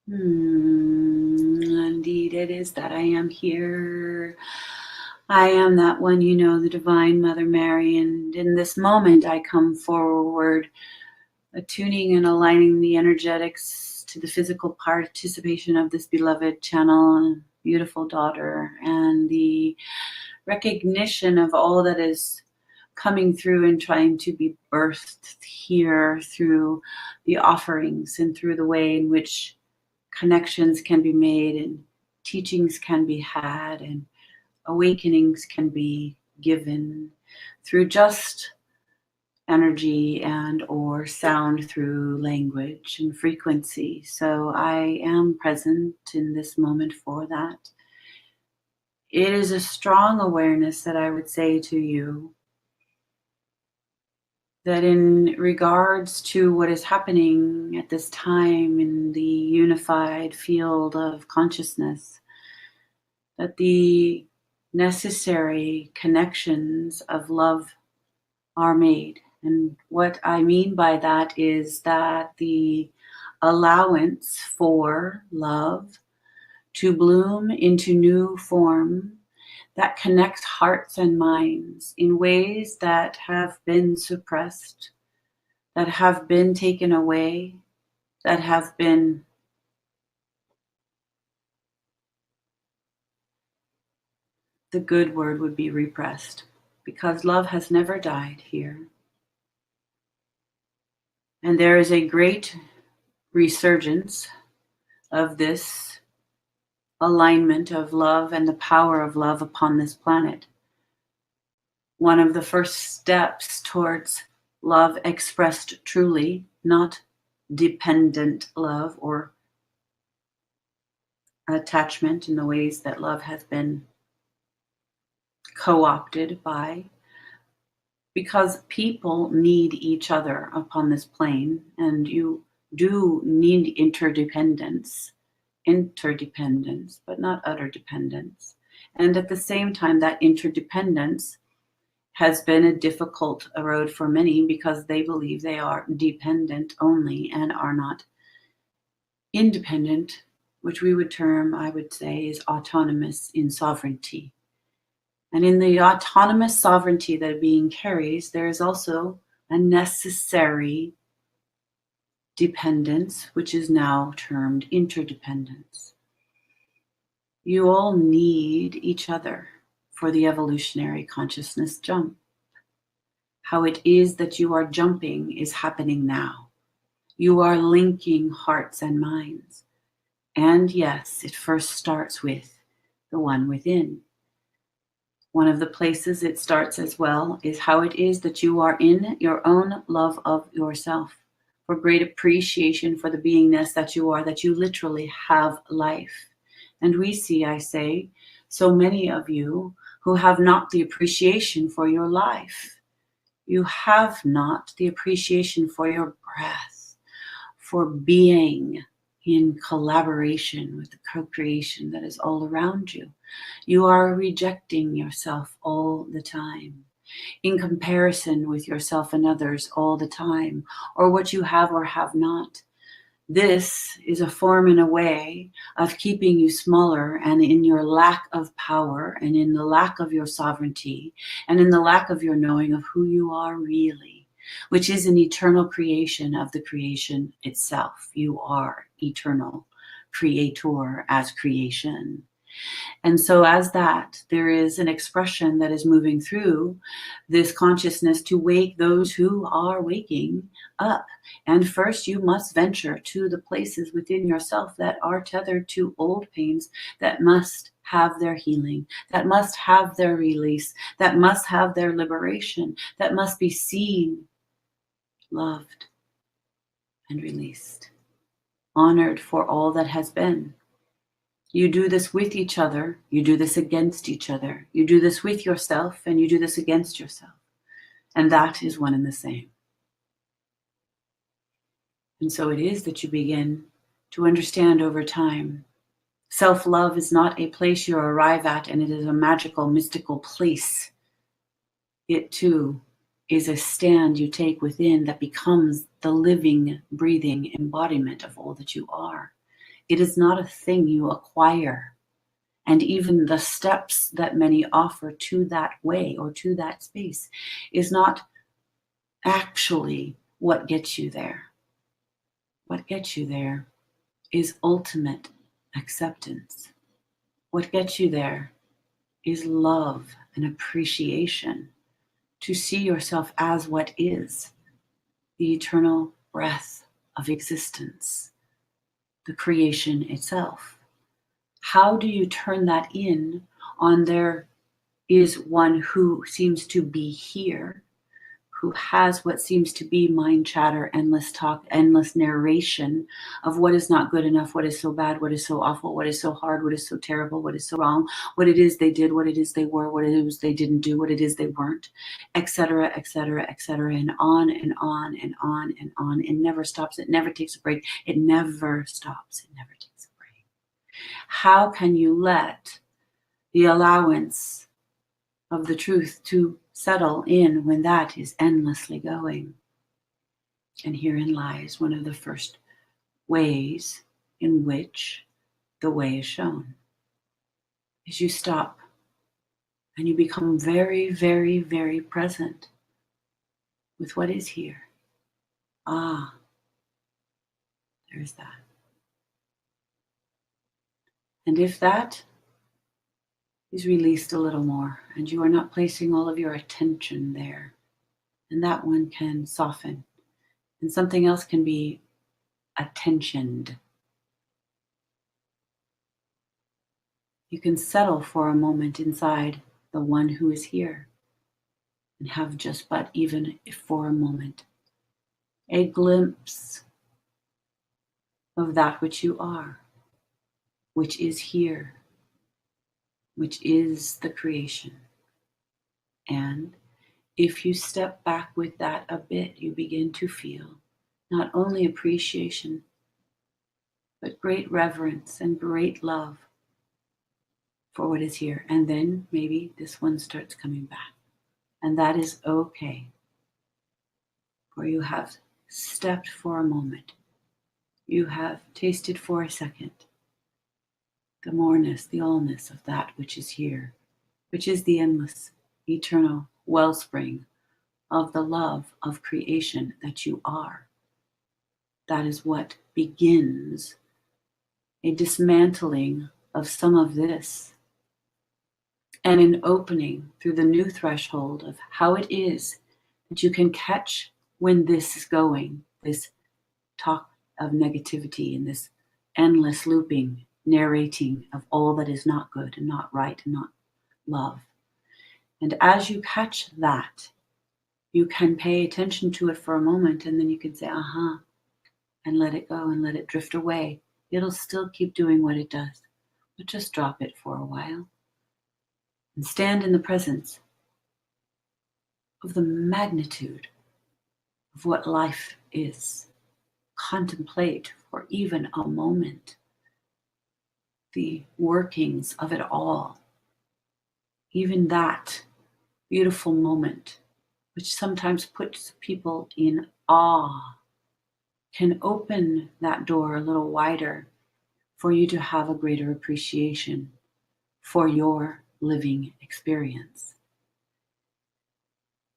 Indeed, it is that I am here. I am that one, the Divine Mother Mary. And in this moment, I come forward, attuning and aligning the energetics to the physical participation of this beloved channel, beautiful daughter, and the recognition of all that is coming through and trying to be birthed here through the offerings and through the way in which connections can be made and teachings can be had and awakenings can be given through just energy and or sound through language and frequency. So I am present in this moment for that. It is a strong awareness that I would say to you that in regards to what is happening at this time in the unified field of consciousness, that the necessary connections of love are made. And what I mean by that is that the allowance for love to bloom into new form that connects hearts and minds in ways that have been suppressed, that have been taken away, that have been the good word would be repressed, because love has never died here. And there is a great resurgence of this alignment of love and the power of love upon this planet. One of the first steps towards love expressed truly, not dependent love or attachment in the ways that love has been co-opted by, because people need each other upon this plane, and you do need interdependence, but not utter dependence. And at the same time, that interdependence has been a difficult road for many because they believe they are dependent only and are not independent, which we would term, I would say, is autonomous in sovereignty. And in the autonomous sovereignty that a being carries, there is also a necessary dependence, which is now termed interdependence. You all need each other for the evolutionary consciousness jump. How it is that you are jumping is happening now. You are linking hearts and minds. And yes, it first starts with the one within. One of the places it starts as well is how it is that you are in your own love of yourself, for great appreciation for the beingness that you are, that you literally have life. And we see, I say, so many of you who have not the appreciation for your life. You have not the appreciation for your breath, for being in collaboration with the co-creation that is all around you. You are rejecting yourself all the time, in comparison with yourself and others all the time, or what you have or have not. This is a form and a way of keeping you smaller and in your lack of power and in the lack of your sovereignty and in the lack of your knowing of who you are really, which is an eternal creation of the creation itself. You are eternal creator as creation. And so as that, there is an expression that is moving through this consciousness to wake those who are waking up. And first you must venture to the places within yourself that are tethered to old pains that must have their healing, that must have their release, that must have their liberation, that must be seen, loved, and released, honored for all that has been. You do this with each other, you do this against each other, you do this with yourself, and you do this against yourself. And that is one and the same. And so it is that you begin to understand over time. Self-love is not a place you arrive at, and it is a magical, mystical place. It too is a stand you take within that becomes the living, breathing embodiment of all that you are. It is not a thing you acquire. And even the steps that many offer to that way or to that space is not actually what gets you there. What gets you there is ultimate acceptance. What gets you there is love and appreciation, to see yourself as what is the eternal breath of existence, the creation itself. How do you turn that in on there is one who seems to be here, who has what seems to be mind chatter, endless talk, endless narration of what is not good enough, what is so bad, what is so awful, what is so hard, what is so terrible, what is so wrong, what it is they did, what it is they were, what it is they didn't do, what it is they weren't, etc., etc., etc., and on and on and on and on. It never stops. It never takes a break. It never stops. It never takes a break. How can you let the allowance of the truth to settle in when that is endlessly going? And herein lies one of the first ways in which the way is shown. Is you stop and you become very, very, very present with what is here. Ah, there's that. And if that is released a little more and you are not placing all of your attention there, and that one can soften and something else can be attentioned. You can settle for a moment inside the one who is here and have just but even if for a moment a glimpse of that which you are, which is here, which is the creation. And if you step back with that a bit, you begin to feel not only appreciation, but great reverence and great love for what is here. And then maybe this one starts coming back. And that is okay. For you have stepped for a moment. You have tasted for a second the moreness, the allness of that which is here, which is the endless, eternal wellspring of the love of creation that you are. That is what begins a dismantling of some of this and an opening through the new threshold of how it is that you can catch when this is going, this talk of negativity and this endless looping, narrating of all that is not good and not right and not love. And as you catch that, you can pay attention to it for a moment and then you can say, aha, and let it go and let it drift away. It'll still keep doing what it does, but just drop it for a while and stand in the presence of the magnitude of what life is. Contemplate for even a moment the workings of it all. Even that beautiful moment, which sometimes puts people in awe, can open that door a little wider for you to have a greater appreciation for your living experience.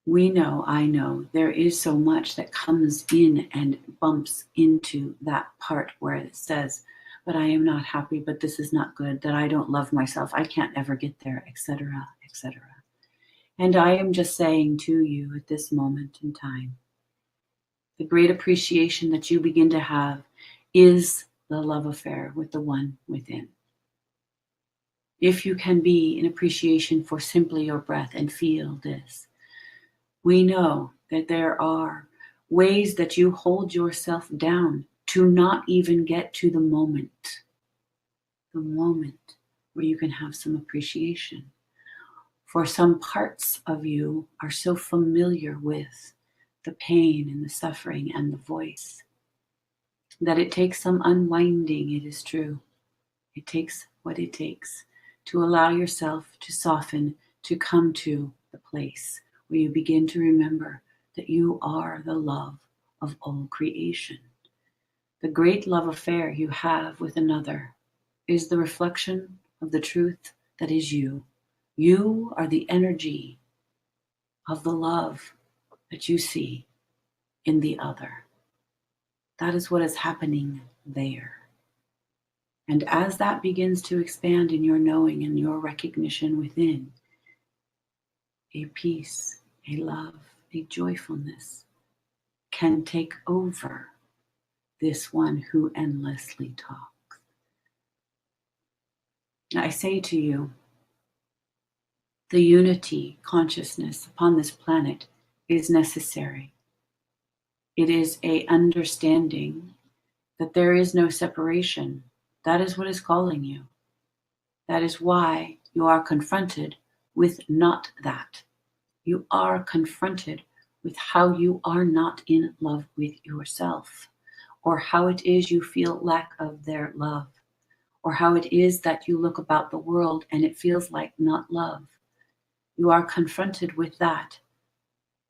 We know, I know, there is so much that comes in and bumps into that part where it says, but I am not happy, but this is not good, that I don't love myself, I can't ever get there, etc., etc. And I am just saying to you at this moment in time, the great appreciation that you begin to have is the love affair with the one within. If you can be in appreciation for simply your breath and feel this, we know that there are ways that you hold yourself down to not even get to the moment where you can have some appreciation. For some parts of you are so familiar with the pain and the suffering and the voice that it takes some unwinding, it is true. It takes what it takes to allow yourself to soften, to come to the place where you begin to remember that you are the love of all creation. The great love affair you have with another is the reflection of the truth that is you. You are the energy of the love that you see in the other. That is what is happening there. And as that begins to expand in your knowing and your recognition within, a peace, a love, a joyfulness can take over this one who endlessly talks. I say to you, the unity consciousness upon this planet is necessary. It is a understanding that there is no separation. That is what is calling you. That is why you are confronted with not that. You are confronted with how you are not in love with yourself, or how it is you feel lack of their love, or how it is that you look about the world and it feels like not love. You are confronted with that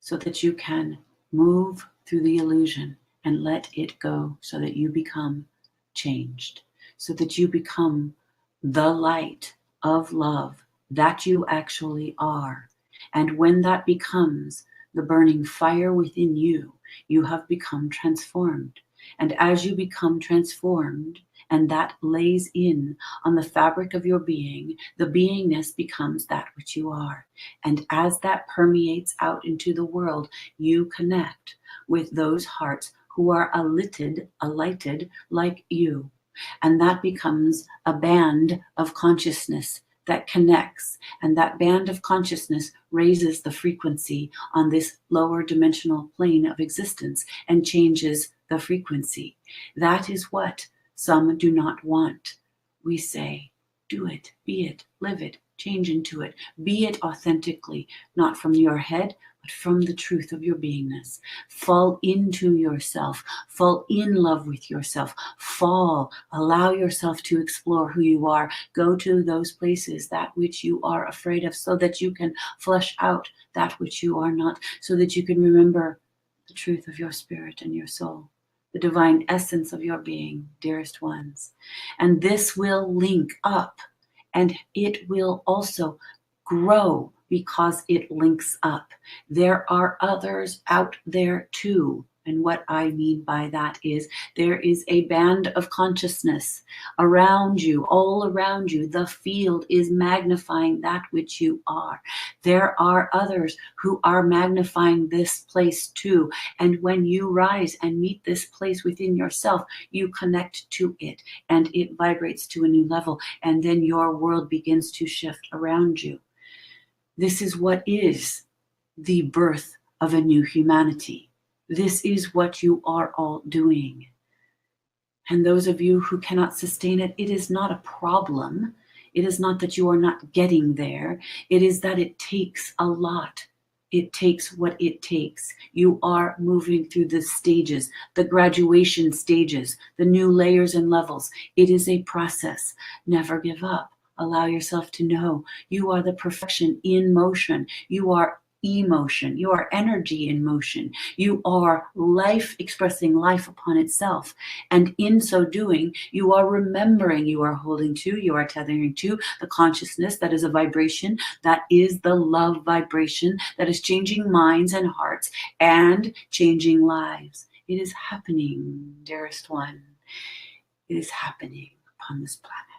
so that you can move through the illusion and let it go, so that you become changed, so that you become the light of love that you actually are. And when that becomes the burning fire within you, you have become transformed. And as you become transformed, and that lays in on the fabric of your being, the beingness becomes that which you are. And as that permeates out into the world, you connect with those hearts who are alighted like you. And that becomes a band of consciousness that connects. And that band of consciousness raises the frequency on this lower dimensional plane of existence and changes the frequency. That is what some do not want. We say, do it, be it, live it, change into it, be it authentically, not from your head, but from the truth of your beingness. Fall into yourself, fall in love with yourself, allow yourself to explore who you are, go to those places, that which you are afraid of, so that you can flesh out that which you are not, so that you can remember the truth of your spirit and your soul, the divine essence of your being, dearest ones. And this will link up, and it will also grow because it links up. There are others out there too. And what I mean by that is there is a band of consciousness around you, all around you. The field is magnifying that which you are. There are others who are magnifying this place too. And when you rise and meet this place within yourself, you connect to it and it vibrates to a new level. And then your world begins to shift around you. This is what is the birth of a new humanity. This is what you are all doing. And those of you who cannot sustain it, it is not a problem. It is not that you are not getting there. It is that it takes a lot. It takes what it takes. You are moving through the stages, the graduation stages, the new layers and levels. It is a process. Never give up. Allow yourself to know you are the perfection in motion. You are emotion. You are energy in motion. You are life expressing life upon itself. And in so doing, you are remembering, you are holding to, you are tethering to the consciousness that is a vibration, that is the love vibration, that is changing minds and hearts and changing lives. It is happening, dearest one. It is happening upon this planet.